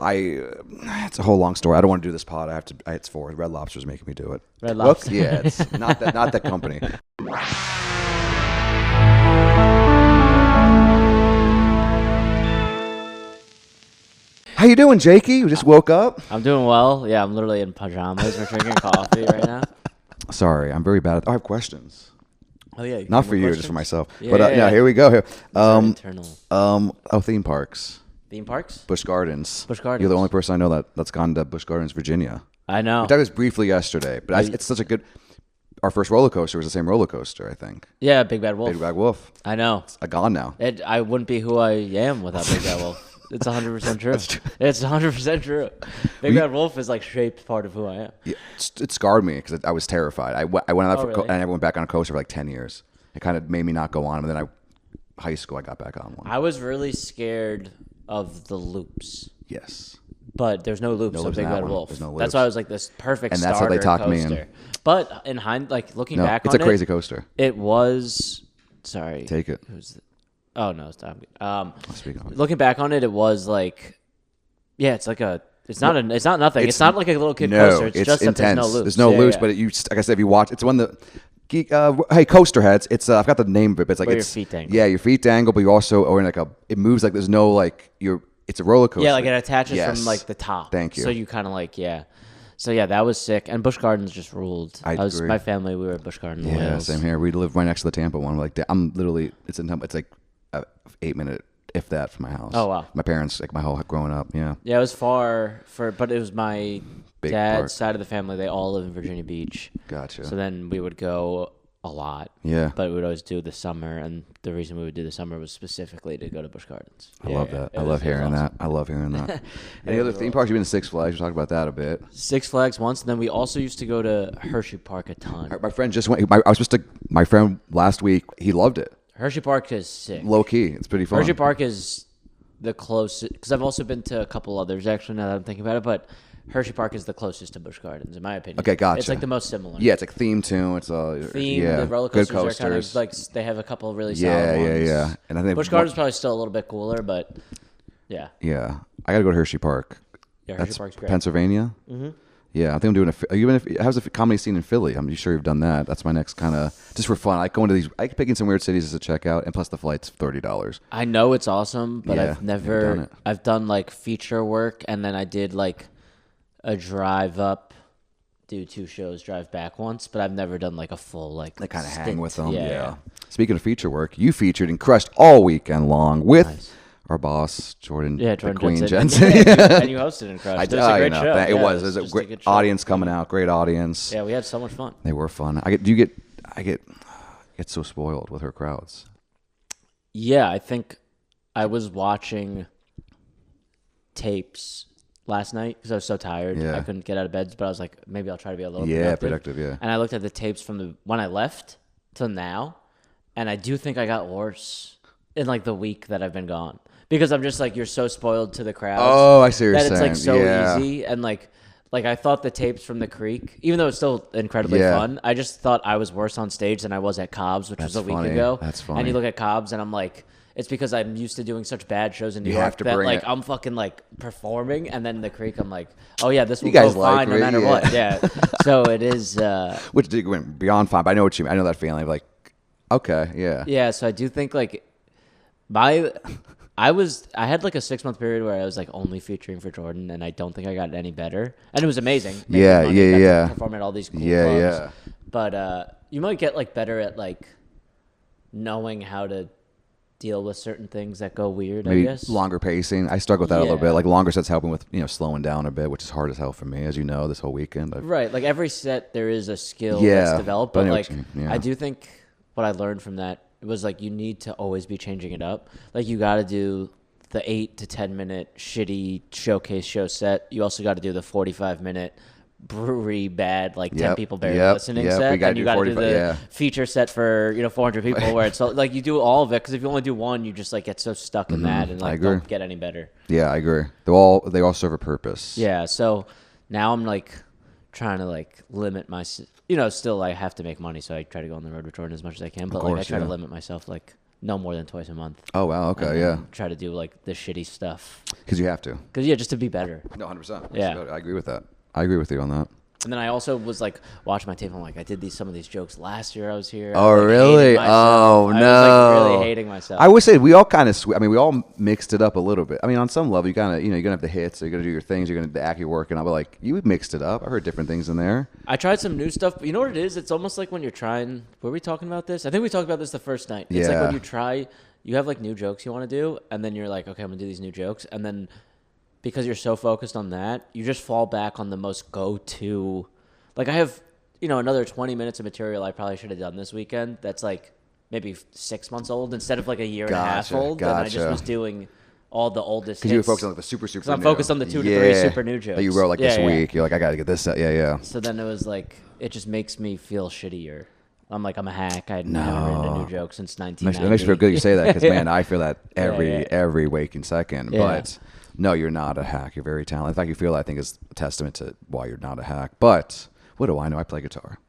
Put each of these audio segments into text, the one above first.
It's a whole long story. I don't want to do this pod. It's for Red Lobster's making me do it. Red Lobster. Look, yeah, it's not that company. How you doing, Jakey? You just woke up? I'm doing well. Yeah, I'm literally in pajamas. We're drinking coffee right now. Sorry, I'm very bad at. I have questions. Oh yeah, not for you, questions? Just for myself. Yeah, but yeah. Here we go. Here, internal. Theme parks. Theme parks? Busch Gardens. Busch Gardens. You're the only person I know that's gone to Busch Gardens, Virginia. I know. We talked about this briefly yesterday, but it's such a good. Our first roller coaster was the same roller coaster, I think. Yeah, Big Bad Wolf. Big Bad Wolf. I know. It's gone now. I wouldn't be who I am without Big Bad Wolf. It's 100% true. It's 100% true. Big Bad Wolf is like shaped part of who I am. Yeah, it scarred me because I was terrified. I went on that really? and I never went back on a coaster for like 10 years. It kind of made me not go on, and then high school I got back on one. I was really scared of the loops. Yes. But there's no loops on Big Bad Wolf. There's no loops. That's why I was like this perfect and that's how they talked coaster. me in. But in looking back on it. It's a crazy coaster. It was, sorry. Take it. Oh, no, stop. I'll speak on it. Looking back on it, it was like, yeah, it's like it's not nothing. It's not like a little kid coaster. It's just intense. That there's no loops. There's no loops, but like I said, if you watch, it's one that, hey, coaster heads. It's I forgot the name of it, but it's like where your feet dangle. Yeah, your feet dangle, but you also are in it moves like there's no it's a roller coaster. Yeah, like it attaches from like the top. Thank you. So you kind of like So yeah, that was sick. And Busch Gardens just ruled. Agree. My family. We were at Busch Gardens. Yeah, Wales. same here. We live right next to the Tampa one. Like I'm literally, it's like a 8-minute, if that, from my house. Oh wow. My parents, like my whole growing up. Yeah. Yeah, it was far but it was my Big dad's park. side of the family. They all live in Virginia Beach. Gotcha. So then we would go a lot. Yeah. But we would always do the summer, and the reason we would do the summer was specifically to go to Busch Gardens. I love that. I love hearing that. I love hearing that. Any other theme parks? You've been to Six Flags. We talked about that a bit. Six Flags once, and then we also used to go to Hershey Park a ton. My friend just went. My friend last week, he loved it. Hershey Park is sick. Low key. It's pretty fun. Hershey Park is the closest, because I've also been to a couple others, actually, now that I'm thinking about it, but Hershey Park is the closest to Busch Gardens, in my opinion. Okay, gotcha. It's like the most similar. Yeah, it's like themed too. It's the roller coasters are kind of like, they have a couple of really solid ones. Yeah. And I think Busch Gardens is probably still a little bit cooler, but yeah. Yeah, I gotta go to Hershey Park. Yeah, Hershey Park's great. Pennsylvania. Mm-hmm. Yeah, I think I'm doing how's the comedy scene in Philly? I'm sure you've done that. That's my next kind of, just for fun. I like going to these. I like picking some weird cities as a checkout, and plus the flight's $30. I know it's awesome, but Yeah, I've never done it. I've done like feature work, and then I did like a drive up, do 2 shows, drive back once, but I've never done like a full like Kind of hang stint. with them. Yeah. Speaking of feature work, you featured and crushed all weekend long with Nice. our boss Jordan, Jordan the Queen Jensen. Jensen. And you hosted and crushed. It was a great show. It Yeah, was. There's a just great good show. audience coming out. Great audience. Yeah, we had so much fun. They were fun. I get so spoiled with her crowds. Yeah, I think I was watching tapes last night because I was so tired. Yeah. I couldn't get out of bed, but I was like, maybe I'll try to be a little productive. Yeah. And I looked at the tapes from when I left to now, and I do think I got worse in like the week that I've been gone, because I'm just like, you're so spoiled to the crowds. Oh, I see what you're that saying. It's like so easy, and like I thought the tapes from the Creek, even though it's still incredibly fun, I just thought I was worse on stage than I was at Cobb's, which was a week ago. That's funny. And you look at Cobb's, and I'm like, it's because I'm used to doing such bad shows in New You York have to that bring like it. I'm fucking like performing, and then the Creek, I'm like, oh yeah, this will You guys go fine like no me, matter yeah. what. Yeah. So it is. Which went beyond fun, but I know what you mean. I know that feeling of like, okay, yeah. Yeah. So I do think like I had like a 6-month period where I was like only featuring for Jordan, and I don't think I got any better, and it was amazing. Yeah, Got to yeah. perform at all these cool Yeah, clubs. But you might get like better at like knowing how to deal with certain things that go weird. Maybe I guess longer pacing. I struggle with that a little Yeah. bit. Like longer sets helping with slowing down a bit, which is hard as hell for me, as you know, this whole weekend. Right. Like every set, there is a skill Yeah, that's developed, but I but know like what you mean, yeah. I do think what I learned from that was like you need to always be changing it up. Like you got to do the 8 to 10 minute shitty showcase show set. You also got to do the 45-minute brewery bad, like 10 people barely listening set. And you got to do the feature set for 400 people where it's like you do all of it, because if you only do one, you just like get so stuck in that and like don't get any better. Yeah, I agree. They all serve a purpose. Yeah. So now I'm like trying to like limit still I have to make money, so I try to go on the road with Jordan as much as I can, but course, like I try yeah. to limit myself like no more than twice a month. Oh wow, okay, And yeah. try to do like the shitty stuff. Because you have to. Because yeah, just to be better. No, 100%. Yeah. I agree with that. I agree with you on that. And then I also was like watching my tape. I'm like, I did some of these jokes last year. I was here. Oh I was, like, really? hating myself. Oh no. I was like really hating myself. I would say we all kind of. I mean, we all mixed it up a little bit. I mean, on some level, you kind of, you're gonna have the hits. So you're gonna do your things. You're gonna act your work, and I'll be like, you mixed it up. I heard different things in there. I tried some new stuff, but you know what it is? It's almost like when you're trying. Were we talking about this? I think we talked about this the first night. It's like when you try. You have like new jokes you want to do, and then you're like, okay, I'm gonna do these new jokes, and then because you're so focused on that, you just fall back on the most go-to. Like I have, another 20 minutes of material I probably should have done this weekend. That's like maybe 6 months old instead of like a year and a half old. And I just was doing all the oldest. Because you were focused on like the super. Because I'm focused on the 2 to 3 super new jokes that you wrote like this week. You're like, I gotta get this. Yeah. So then it was like, it just makes me feel shittier. I'm like, I'm a hack. I haven't written a new joke since 1990. It makes me feel good you say that because, man, I feel that every waking second. Yeah. But no, you're not a hack. You're very talented. In fact, you feel that, I think, is a testament to why you're not a hack. But what do I know? I play guitar.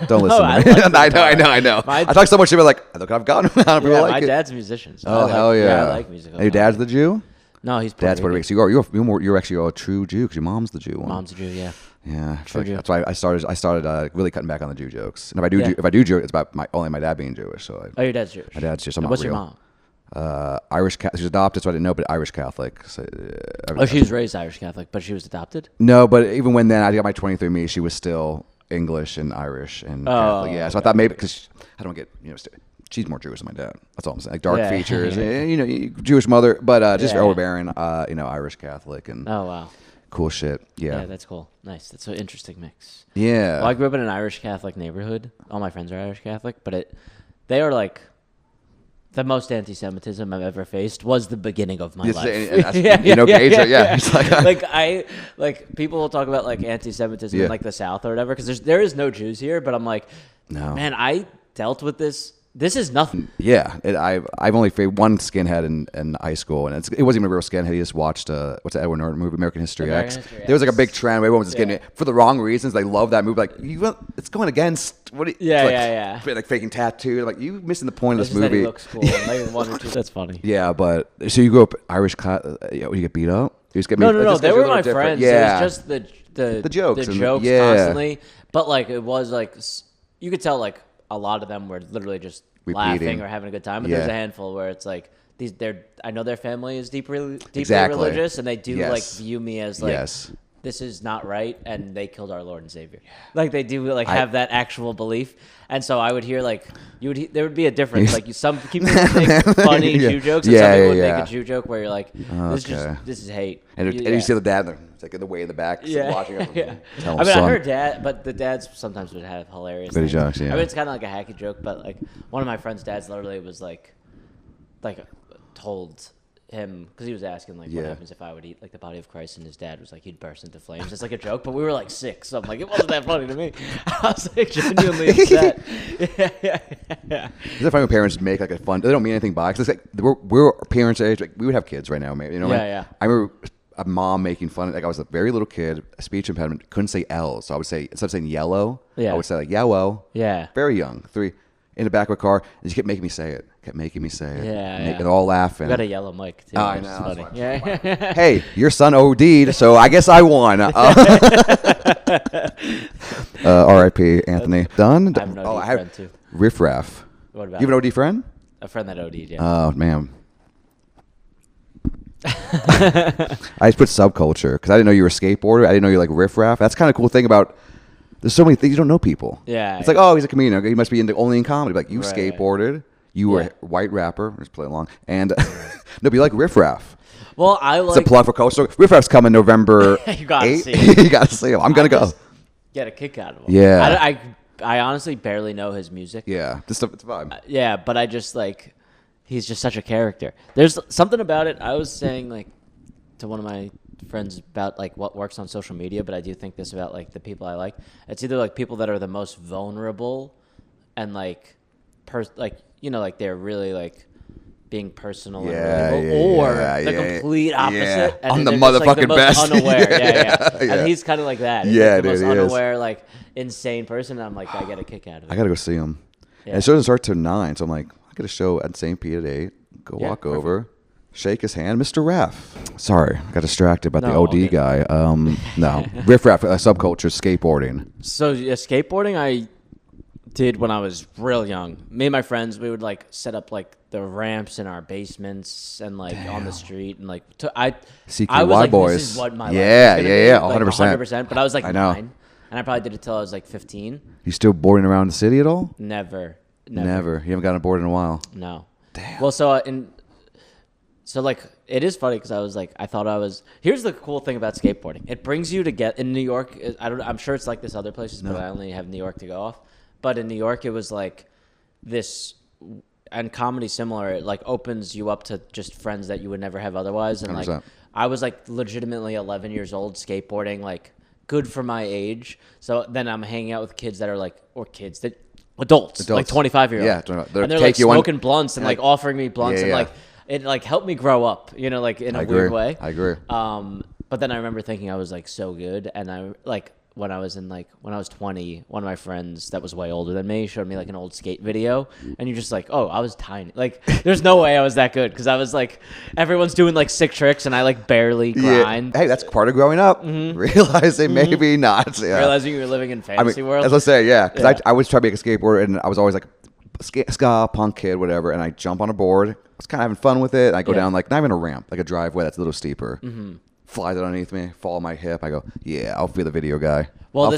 Don't listen to me. I know. I talk so much shit, but like, look, I've gotten around. Yeah, my dad's a musician. So hell yeah. Yeah, I like music. And your dad's the Jew? No, he's Dad's Puerto Rican. So you're actually a true Jew because your mom's the Jew one. Mom's a Jew, yeah. Yeah, True Jew. that's why I started really cutting back on the Jew jokes. And if I do joke, it's about my dad being Jewish. So your dad's Jewish. My dad's Jewish. So I'm And not what's real. your mom? Irish. She's adopted, so I didn't know, but Irish Catholic. So, She was raised Irish Catholic, but she was adopted? No, but even when then I got my 23andMe, she was still English and Irish and Catholic. Yeah, so I thought maybe because I don't get she's more Jewish than my dad. That's all I'm saying. Like dark features, Jewish mother, but just overbearing. Irish Catholic and oh wow, cool shit. Yeah, that's cool. Nice. That's an interesting mix. Yeah. Well, I grew up in an Irish Catholic neighborhood. All my friends are Irish Catholic, but they are like the most anti-Semitism I've ever faced was the beginning of my life. Yeah. Like people will talk about like anti-Semitism in like the South or whatever because there is no Jews here, but I'm like, no, man, I dealt with this. This is nothing. Yeah, I've only faced one skinhead in high school, and it wasn't even a real skinhead. He just watched what's that Edward Norton movie, American History X. There was like a big trend where everyone was just getting it for the wrong reasons. They love that movie. Like it's going against what? Like faking tattoo. Like you missing the point of this movie. That he looks cool. Maybe one or two. That's funny. Yeah, but so you grew up Irish. You get beat up. You just get no. They were my friends. Yeah, it was just the jokes, constantly. But like it was like you could tell like. A lot of them were literally just laughing or having a good time. But there's a handful where it's like I know their family is deeply religious, and they do like view me as like this is not right, and they killed our Lord and Savior. Like they do like have that actual belief, and so I would hear like there would be a difference. Like some people would make funny Jew jokes, and some people would make a Jew joke where you're like, this is hate. And you see the dad. Like in the way in the back, watching him. I heard but the dads sometimes would have hilarious things. Jokes, yeah. I mean, it's kind of like a hacky joke, but like one of my friend's dads literally was like told him because he was asking like what happens if I would eat like the body of Christ, and his dad was like he'd burst into flames. It's like a joke, but we were like 6, so I'm like it wasn't that funny to me. I was like genuinely upset. Yeah. Is it funny when parents make like a fun? They don't mean anything by it. 'Cause it's like we're parents' age. Like we would have kids right now, maybe. I remember a mom making fun of, like I was a very little kid, a speech impediment, couldn't say L's. So I would say, instead of saying yellow, I would say like yellow. Yeah. Very young, 3, in the back of a car. And she kept making me say it. And they're all laughing. We got a yellow mic too. Oh, I know. Funny. Yeah. Hey, your son OD'd, so I guess I won. R.I.P. Anthony. Done? I have an OD friend too. Riff Raff. What about you have an OD friend? A friend that OD'd, yeah. Oh, man. I just put subculture because I didn't know you were a skateboarder. I didn't know you like riff raff. That's kind of cool thing about. There's so many things you don't know people. Yeah, it's like he's a comedian. Okay, he must be only in comedy. Like you skateboarded. You were a white rapper. Just play along. And no, but you like riff raff. Well, I like. It's a plug for Coastal. Riff Raff's coming November. You gotta 8th. see him. You gotta see him. I'm gonna go. Get a kick out of him. Yeah. I honestly barely know his music. Yeah, this stuff it's a vibe. Yeah, but I just like. He's just such a character. There's something about it. I was saying like to one of my friends about like what works on social media, but I do think this about like the people I like. It's either like people that are the most vulnerable and like like they're really like being personal and relatable, or the complete opposite. And I'm the just, motherfucking like, the best. Unaware. And he's kind of like that. He's like the most unaware, like insane person. And I'm like, I get a kick out of it. I gotta go see him. Yeah. And it doesn't start till 9, so I'm like, I got a show at St. Pete at 8. Go walk over, shake his hand, Mr. Raff. Sorry, I got distracted by the OD guy. No, Riff Raff, subculture, skateboarding. So skateboarding, I did when I was real young. Me and my friends, we would like set up like the ramps in our basements and like on the street and like I was like, boys. This is what my life is gonna be. 100%. 100%. But I was like 9, and I probably did it till I was like 15. You still boarding around the city at all? Never. You haven't gotten aboard in a while. No. Damn. Well, so like it is funny because I was like, I thought I was. Here's the cool thing about skateboarding: it brings you to get in New York. I'm sure it's like this other places, but I only have New York to go off. But in New York, it was like this, and comedy similar. It like opens you up to just friends that you would never have otherwise. And 100%. like, I was like legitimately 11 years old skateboarding, like good for my age. So then I'm hanging out with kids that are like, adults. Like 25-year-olds. Yeah, and they're like smoking blunts and like offering me blunts and like it like helped me grow up, you know, like in a weird way. I agree. But then I remember thinking I was like so good, and I like when I was 20, one of my friends that was way older than me showed me like an old skate video, and you're just like, oh, I was tiny. Like, there's no way I was that good because I was like, everyone's doing like sick tricks, and I like barely grind. Hey, that's part of growing up. Realizing maybe not. Yeah. Realizing you're living in fantasy world. As I say, because I was trying to make a skateboarder, and I was always like ska punk kid, whatever, and I jump on a board. I was kind of having fun with it. And I go down like not even a ramp, like a driveway that's a little steeper. Flies it underneath me, fall on my hip. I go, I'll be the video guy. Well, I'll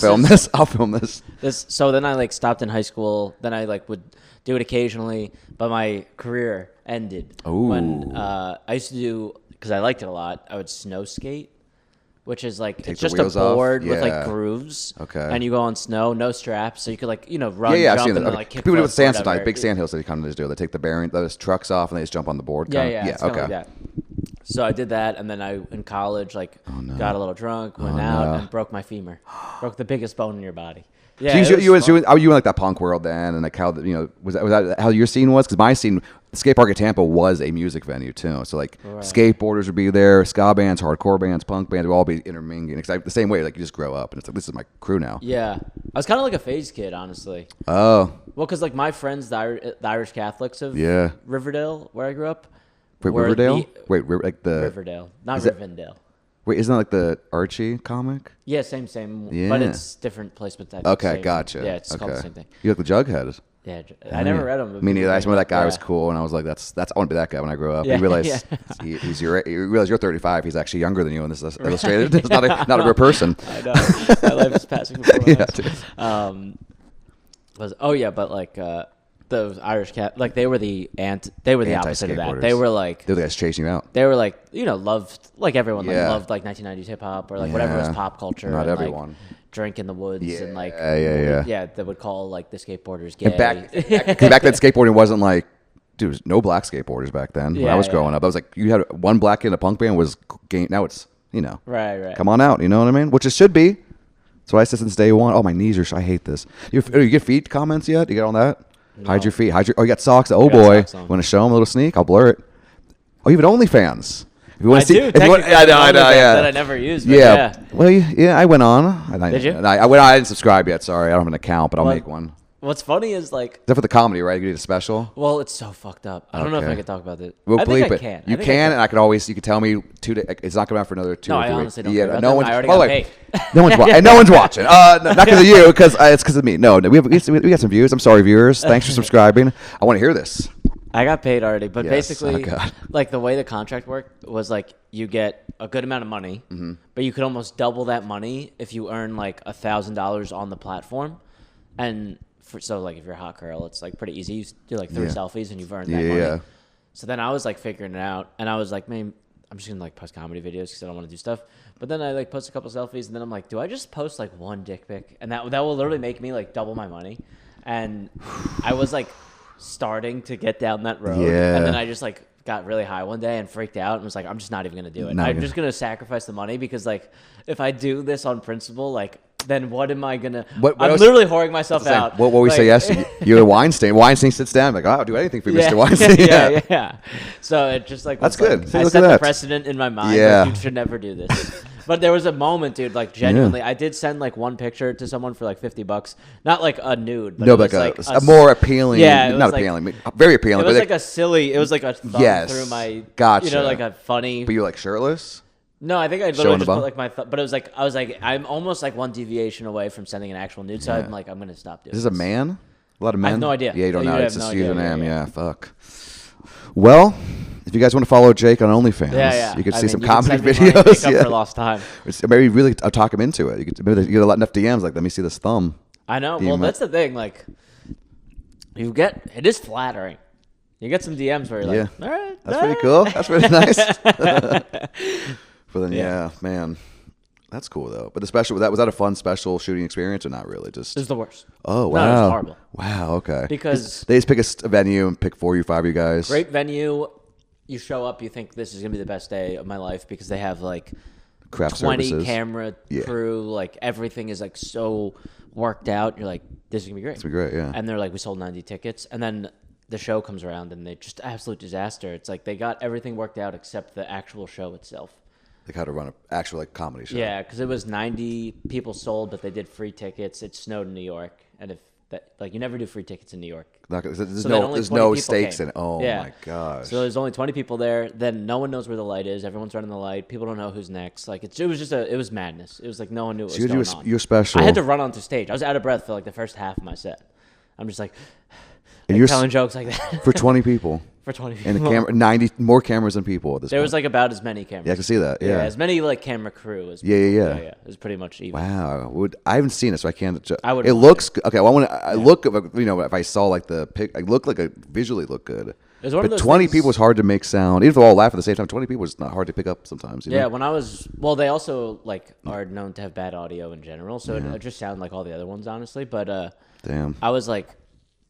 film this. So then I like stopped in high school. Then I like would do it occasionally, but my career ended when I used to do, because I liked it a lot. I would snow skate, which is like it's just a board with like grooves. Okay. And you go on snow, no straps, so you could like run, jump, and then like kick. People do it with sand sometimes. Big sand hills that they come to do. They take the bearing, those trucks off, and they just jump on the board. Yeah. Okay. Like that. So I did that, and then I, in college, like, got a little drunk, went out, and broke my femur. Broke the biggest bone in your body. Yeah, so you were in like that punk world then, and like how, was that how your scene was? Because my scene, the skate park at Tampa was a music venue too. So like skateboarders would be there, ska bands, hardcore bands, punk bands would all be intermingling. The same way, like you just grow up, and it's like, this is my crew now. Yeah. I was kind of like a phase kid, honestly. Oh. Well, because like my friends, the Irish Catholics of Riverdale, where I grew up. Wait, Riverdale? Riverdale, not Rivendell. Wait, isn't that like the Archie comic? Yeah, same. Yeah. But it's different placements. Okay, gotcha. Yeah, it's called the same thing. You like the Jughead? Yeah, I never read them. Me neither. I just remember that guy was cool, and I was like, "That's I want to be that guy when I grow up." You realize you realize you're 35. He's actually younger than you in this illustrated. It's not a real person. I know. My life is passing before my eyes. But like. The Irish cat, like they were the opposite of that. They were like the guys chasing you out. They were like loved like everyone loved like 1990s hip hop or like whatever was pop culture. Not everyone. Like, drink in the woods and like they would call like the skateboarders gay. And back then skateboarding wasn't like, dude, was no black skateboarders back then when I was growing up. I was like, you had one black kid in a punk band was game. Now it's right. Come on out, you know what I mean? Which it should be. So I said since day one. Oh, my knees are. I hate this. You get feet comments yet? You get on that? No. Hide your feet. You got socks. Oh, boy. Want to show them a little sneak? I'll blur it. Oh, you have an OnlyFans. If you want to see, I know. That I never used. Yeah. Well, I went on. Did you? I didn't subscribe yet. Sorry. I don't have an account, but I'll make one. What's funny is like... Except for the comedy, right? You did a special? Well, it's so fucked up. I don't know if I can talk about it. We'll bleep it. Can. You can, and I could always... You could tell me it's not coming out for another 2 or 3 weeks. No, I honestly don't care about them. I already got paid. No one's watching. Not because of you, because it's because of me. No, we got some views. I'm sorry, viewers. Thanks for subscribing. I want to hear this. I got paid already, but basically, like the way the contract worked was like you get a good amount of money, but you could almost double that money if you earn like $1,000 on the platform, and... So, like, if you're a hot girl, it's, like, pretty easy. You do, like, 3 selfies, and you've earned that money. Yeah. So then I was, like, figuring it out. And I was like, man, I'm just going to, like, post comedy videos because I don't want to do stuff. But then I, like, post a couple selfies, and then I'm like, do I just post, like, 1 dick pic? And that will literally make me, like, double my money. And I was, like, starting to get down that road. Yeah. And then I just, like, got really high one day and freaked out and was like, I'm just not even going to do it. I'm just going to sacrifice the money because, like, if I do this on principle, like, then what am I gonna? I'm literally whoring myself out. What will we say? Yes, you're a Weinstein. Weinstein sits down like, I'll do anything for Mr. Weinstein. Yeah. So it just like that's good. I set the precedent in my mind. Yeah, like, you should never do this. But there was a moment, dude, like genuinely, I did send like one picture to someone for like $50, not like a nude, but no, like a more appealing, not like, appealing, very appealing. It was like a silly, it was like a thumb through my, gotcha. You know, like a funny. But you were like shirtless? No, I think I literally just put like my, but it was like, I was like, I'm almost like one deviation away from sending an actual nude, so I'm like, I'm gonna stop doing this. Is this a man? A lot of men? I have no idea. Yeah, you don't know. It's just you and him. Yeah, fuck. Well, if you guys want to follow Jake on OnlyFans, you can see some comedy videos. For lost time. Maybe really talk him into it. You get enough DMs like, let me see this thumb. I know. Well, that's the thing. Like, it is flattering. You get some DMs where you're like, all right, that's pretty cool. That's really nice. But then, man. That's cool though. But the special was that a fun special shooting experience or not really? Just it was the worst. Oh wow, no, it was horrible. Wow, okay. Because they just pick a venue and pick 4 of you guys. Great venue. You show up, you think this is gonna be the best day of my life because they have like craft 20 services. Camera crew, like everything is like so worked out. You're like, this is gonna be great. It's gonna be great, yeah. And they're like, we sold 90 tickets, and then the show comes around and they just absolute disaster. It's like they got everything worked out except the actual show itself. Like how to run an actual like comedy show. Yeah, because it was 90 people sold, but they did free tickets. It snowed in New York, and if that like you never do free tickets in New York. There's no stakes in it. Oh my gosh. So there's only 20 people there. Then no one knows where the light is. Everyone's running the light. People don't know who's next. Like it was madness. It was like no one knew what was going on. You're special. I had to run onto stage. I was out of breath for like the first half of my set. I'm just like you're telling jokes like that for 20 people. For 20 people. And the camera, 90 more cameras than people at this point. There was like about as many cameras. Yeah, I can see that. Yeah, as many like camera crew as. Yeah. It was pretty much even. Wow, I haven't seen it, so I can't. It looks okay. I want to. I look, if I saw like the pic, I look like visually look good. But 20 people is hard to make sound. Even if they all laugh at the same time, 20 people is not hard to pick up sometimes. Yeah, when I was they also like are known to have bad audio in general, so it just sounded like all the other ones, honestly. But damn, I was like,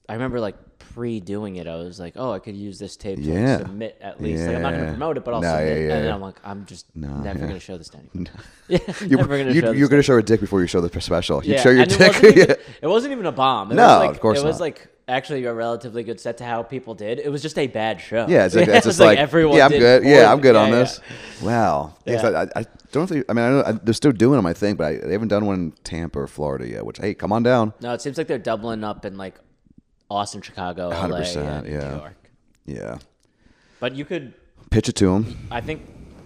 I remember like pre-doing it, I was like, oh, I could use this tape to like, submit at least. Yeah. Like, I'm not going to promote it, but I'll submit. And then I'm like, I'm just never going to show this to anyone. You're going to show a dick before you show the special. You yeah. show your and dick. It wasn't even a bomb. Of course not. It was like actually a relatively good set to how people did. It was just a bad show. Yeah, it's just like everyone. Yeah, I'm good. Yeah, I'm good on this. Yeah. Wow. Yeah. I don't think. I mean, I know they're still doing them, I think, but they haven't done one in Tampa or Florida yet. Which, hey, come on down. No, it seems like they're doubling up in like Austin, Chicago, 100%, LA, and New York. Yeah. But you could pitch it to them. I think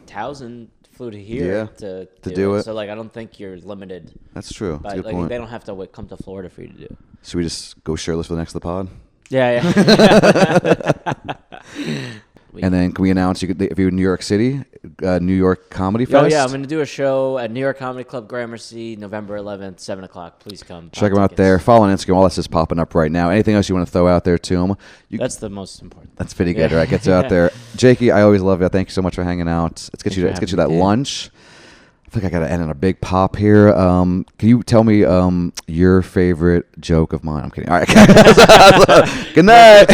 Towson flew to here to do it. So like, I don't think you're limited. That's true. That's a good point. They don't have to come to Florida for you to do. Should we just go shirtless for the next of the pod? Yeah. And then can we announce if you're in New York City, New York Comedy Fest? Oh yeah, I'm going to do a show at New York Comedy Club Gramercy, November 11th, 7 o'clock. Please come. Check them out there. Follow on Instagram. All that's just popping up right now. Anything else you want to throw out there to them? That's the most important. That's pretty good, right? Gets you out there. Jakey, I always love you. Thank you so much for hanging out. Let's get you that lunch. I think I got to end on a big pop here. Can you tell me your favorite joke of mine? I'm kidding. All right. Good night.